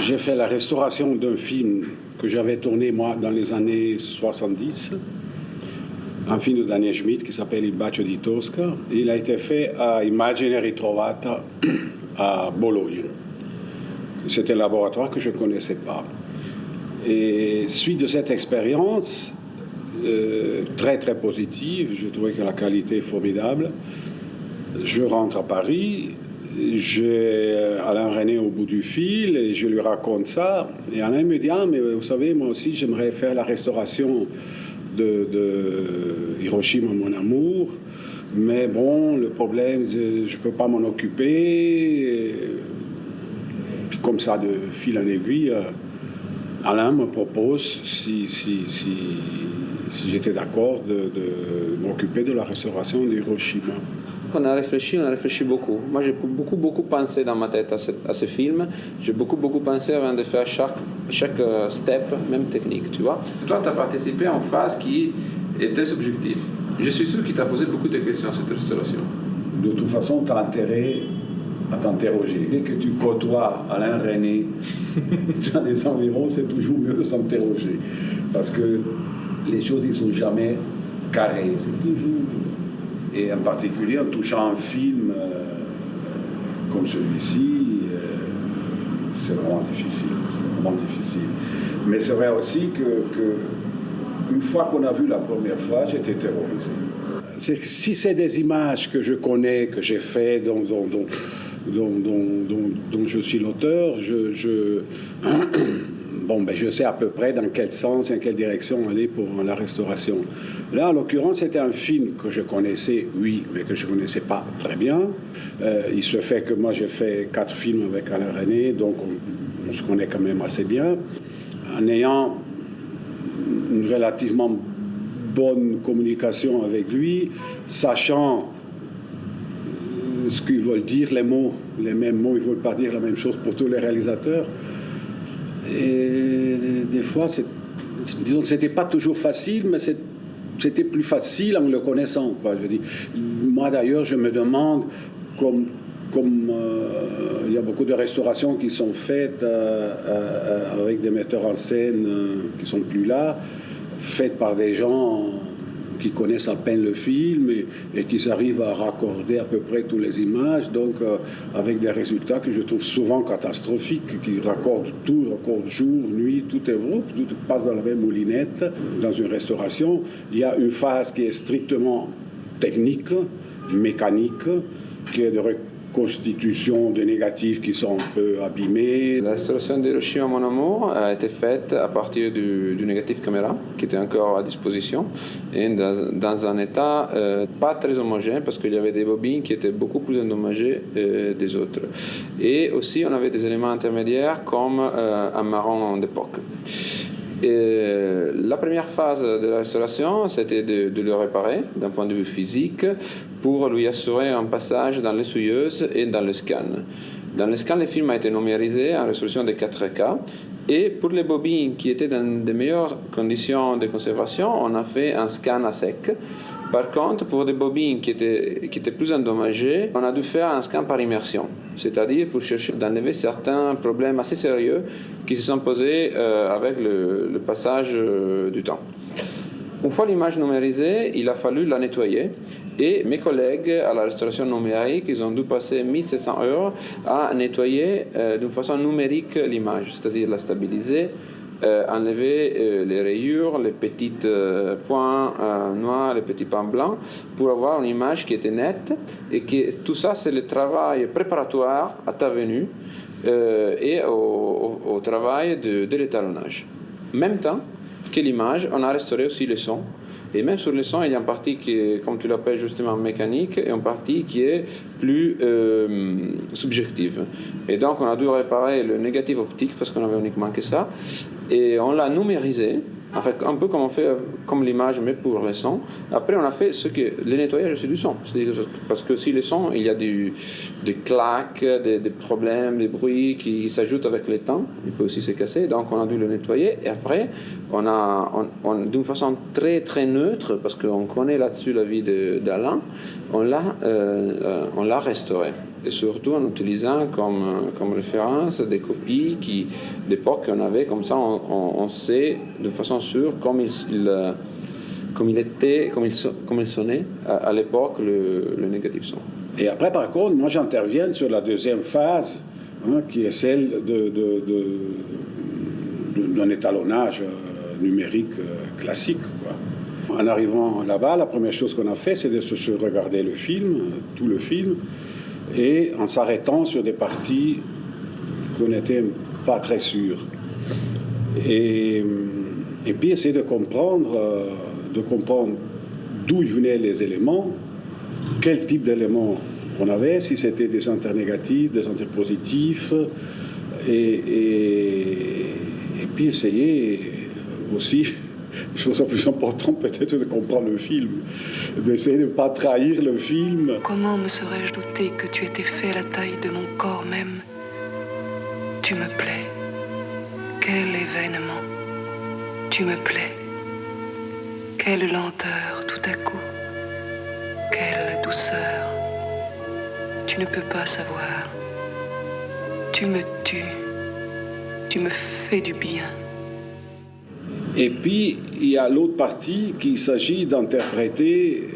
j'ai fait la restauration d'un film que j'avais tourné, moi, dans les années 70, un film de Daniel Schmidt qui s'appelle Il Bacio di Tosca. Il a été fait à Immagine Ritrovata à Bologne. C'était un laboratoire que je ne connaissais pas. Et suite de cette expérience, très très positive, je trouvais que la qualité est formidable. Je rentre à Paris, j'ai Alain René au bout du fil et je lui raconte ça. Et Alain me dit, ah mais vous savez, moi aussi j'aimerais faire la restauration de Hiroshima, mon amour. Mais bon, le problème, je ne peux pas m'en occuper. Puis comme ça, de fil en aiguille, Alain me propose, si j'étais d'accord, de m'occuper de la restauration d'Hiroshima. On a réfléchi beaucoup. Moi, j'ai beaucoup pensé dans ma tête à ce film. J'ai beaucoup pensé avant de faire chaque step, même technique, tu vois. Toi, tu as participé en phase qui était subjective. Je suis sûr qu'il t'a posé beaucoup de questions à cette restauration. De toute façon, tu as intérêt à t'interroger. Dès que tu côtoies Alain René dans les environs, c'est toujours mieux de s'interroger. Parce que les choses ne sont jamais carrées. C'est toujours... Et en particulier en touchant un film comme celui-ci, c'est vraiment difficile. Mais c'est vrai aussi que une fois qu'on a vu la première fois, j'étais terrorisé. Si c'est des images que je connais, que j'ai fait, dont je suis l'auteur, je sais à peu près dans quel sens et en quelle direction aller pour la restauration. Là, en l'occurrence, c'était un film que je connaissais, oui, mais que je ne connaissais pas très bien. Il se fait que moi, j'ai fait 4 films avec Alain René, donc on se connaît quand même assez bien. En ayant une relativement bonne communication avec lui, sachant ce qu'ils veulent dire, les mêmes mots, ils ne veulent pas dire la même chose pour tous les réalisateurs. Et des fois, disons que ce n'était pas toujours facile, mais c'était plus facile en le connaissant, quoi. Je dis, moi, d'ailleurs, je me demande, comme il y a beaucoup de restaurations qui sont faites avec des metteurs en scène qui ne sont plus là, faites par des gens qui connaissent à peine le film et qui arrivent à raccorder à peu près toutes les images, donc avec des résultats que je trouve souvent catastrophiques, qui raccordent tout, raccordent jour, nuit, tout passe dans la même moulinette. Dans une restauration, il y a une phase qui est strictement technique, mécanique, qui est de constitution de négatifs qui sont un peu abîmés. La restauration d'Hiroshima, mon amour, a été faite à partir du négatif caméra qui était encore à disposition et dans un état pas très homogène parce qu'il y avait des bobines qui étaient beaucoup plus endommagées des autres. Et aussi, on avait des éléments intermédiaires comme un marron d'époque. La première phase de la restauration, c'était de le réparer d'un point de vue physique pour lui assurer un passage dans l'essuyeuse et dans le scan. Dans le scan, le film a été numérisé en résolution de 4K et pour les bobines qui étaient dans de meilleures conditions de conservation, on a fait un scan à sec. Par contre, pour des bobines qui étaient plus endommagées, on a dû faire un scan par immersion, c'est-à-dire pour chercher d'enlever certains problèmes assez sérieux qui se sont posés avec le passage du temps. Une fois l'image numérisée, il a fallu la nettoyer et mes collègues à la restauration numérique, ils ont dû passer 1700 heures à nettoyer d'une façon numérique l'image, c'est-à-dire la stabiliser, enlever les rayures, les petits points noirs, les petits points blancs, pour avoir une image qui était nette et que tout ça c'est le travail préparatoire à ta venue et au travail de l'étalonnage. En même temps que l'image, on a restauré aussi le son. Et même sur le son, il y a une partie qui est, comme tu l'appelles justement, mécanique, et une partie qui est plus subjective. Et donc, on a dû réparer le négatif optique, parce qu'on avait uniquement que ça, et on l'a numérisé, en fait, un peu comme on fait comme l'image, mais pour le son. Après, on a fait le nettoyage aussi du son. Parce que si le son, il y a des claques, des problèmes, des bruits qui s'ajoutent avec le temps, il peut aussi se casser. Donc, on a dû le nettoyer. Et après, d'une façon très, très neutre, parce qu'on connaît là-dessus la vie d'Alain, on l'a restauré. et surtout en utilisant comme référence des copies d'époque qu'on avait, comme ça on sait de façon sûre comme il sonnait à l'époque le négatif son. Et après, par contre, moi j'interviens sur la deuxième phase, qui est celle d'un étalonnage numérique classique, quoi. En arrivant là-bas, la première chose qu'on a fait, c'est de se regarder le film, tout le film, et en s'arrêtant sur des parties qu'on n'était pas très sûr. Et puis essayer de comprendre d'où venaient les éléments, quel type d'éléments on avait, si c'était des internégatifs, des interpositifs, et puis essayer aussi, chose la plus importante peut-être, de comprendre le film, d'essayer de ne pas trahir le film. Comment me serais-je douté que tu étais fait à la taille de mon corps même? Tu me plais. Quel événement. Tu me plais. Quelle lenteur tout à coup. Quelle douceur. Tu ne peux pas savoir. Tu me tues. Tu me fais du bien. Et puis, il y a l'autre partie qu'il s'agit d'interpréter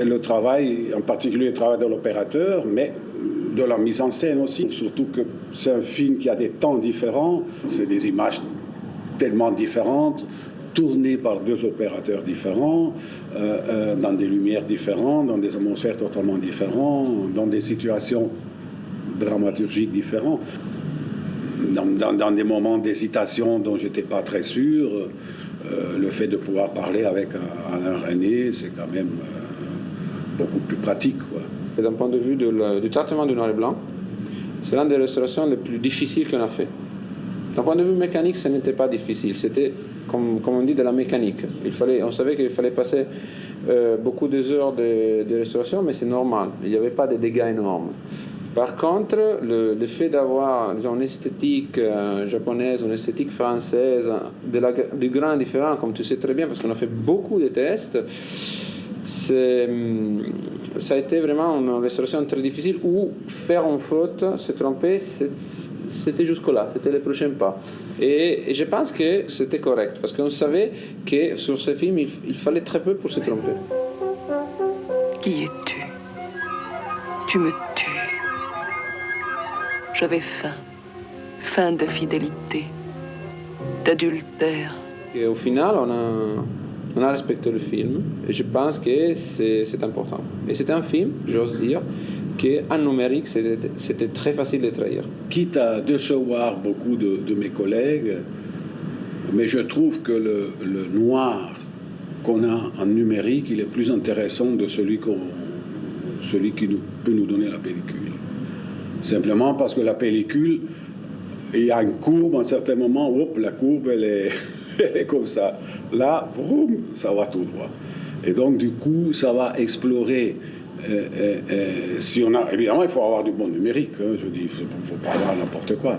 le travail, en particulier le travail de l'opérateur, mais de la mise en scène aussi. Surtout que c'est un film qui a des temps différents, c'est des images tellement différentes, tournées par deux opérateurs différents, dans des lumières différentes, dans des atmosphères totalement différentes, dans des situations dramaturgiques différentes. Dans des moments d'hésitation dont je n'étais pas très sûr, le fait de pouvoir parler avec Alain René, c'est quand même beaucoup plus pratique, quoi. D'un point de vue du traitement du noir et blanc, c'est l'une des restaurations les plus difficiles qu'on a fait. D'un point de vue mécanique, ce n'était pas difficile. C'était, comme on dit, de la mécanique. On savait qu'il fallait passer beaucoup d'heures de restauration, mais c'est normal. Il n'y avait pas de dégâts énormes. Par contre, le fait d'avoir une esthétique japonaise, une esthétique française, du grand différent, comme tu sais très bien, parce qu'on a fait beaucoup de tests, ça a été vraiment une restauration très difficile où faire une faute, se tromper, c'était jusque-là, c'était le prochain pas. Et je pense que c'était correct, parce qu'on savait que sur ce film, il fallait très peu pour se tromper. Qui es-tu? Tu me tues. J'avais faim de fidélité, d'adultère. Et au final, on a respecté le film, et je pense que c'est important. Et c'est un film, j'ose dire, qu'en numérique, c'était très facile de trahir. Quitte à décevoir beaucoup de mes collègues, mais je trouve que le noir qu'on a en numérique, il est plus intéressant de celui qui peut nous donner la pellicule. Simplement parce que la pellicule, il y a une courbe, à un certain moment, la courbe, elle est comme ça. Là, vroom, ça va tout droit. Et donc, du coup, ça va explorer. Évidemment, il faut avoir du bon numérique. Hein, je dis, il ne faut pas avoir n'importe quoi.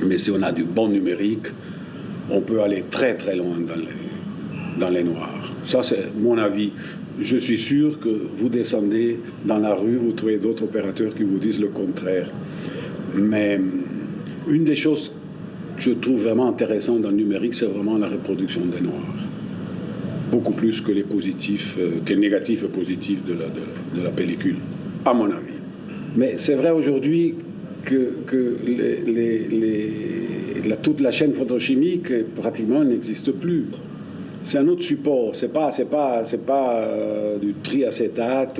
Mais si on a du bon numérique, on peut aller très, très loin dans les noirs. Ça, c'est mon avis. Je suis sûr que vous descendez dans la rue, vous trouvez d'autres opérateurs qui vous disent le contraire. Mais une des choses que je trouve vraiment intéressantes dans le numérique, c'est vraiment la reproduction des noirs. Beaucoup plus que les positifs, que les négatifs et positifs de la pellicule, à mon avis. Mais c'est vrai aujourd'hui que toute la chaîne photochimique pratiquement n'existe plus. C'est un autre support, c'est pas du triacétate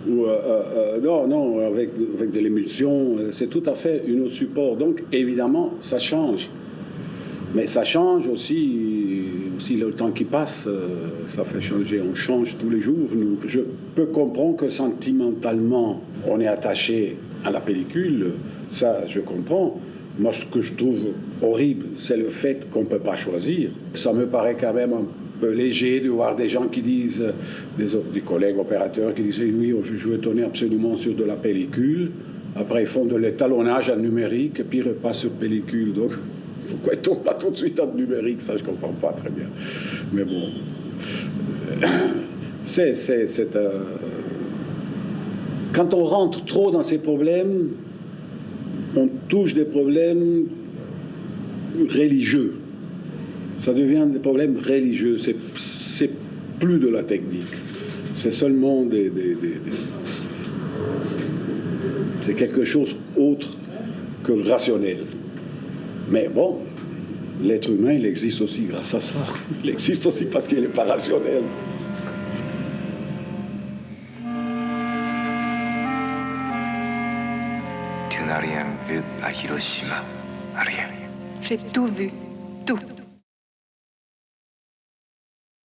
non, avec de l'émulsion, c'est tout à fait un autre support. Donc évidemment, ça change. Mais ça change aussi le temps qui passe, ça fait changer, on change tous les jours. Je peux comprendre que sentimentalement, on est attaché à la pellicule, ça je comprends. Moi, ce que je trouve horrible, c'est le fait qu'on ne peut pas choisir. Ça me paraît quand même un peu léger de voir des gens qui disent, des collègues opérateurs qui disent oui, je veux tourner absolument sur de la pellicule. Après, ils font de l'étalonnage en numérique et puis ils repassent sur pellicule. Donc, pourquoi ils ne tournent pas tout de suite en numérique? Ça, je ne comprends pas très bien. Mais bon, Quand on rentre trop dans ces problèmes, on touche des problèmes religieux. Ça devient des problèmes religieux. C'est plus de la technique. C'est seulement c'est quelque chose autre que le rationnel. Mais bon, l'être humain, il existe aussi grâce à ça. Il existe aussi parce qu'il n'est pas rationnel. Tu n'as rien vu à Hiroshima, rien. J'ai tout vu, tout.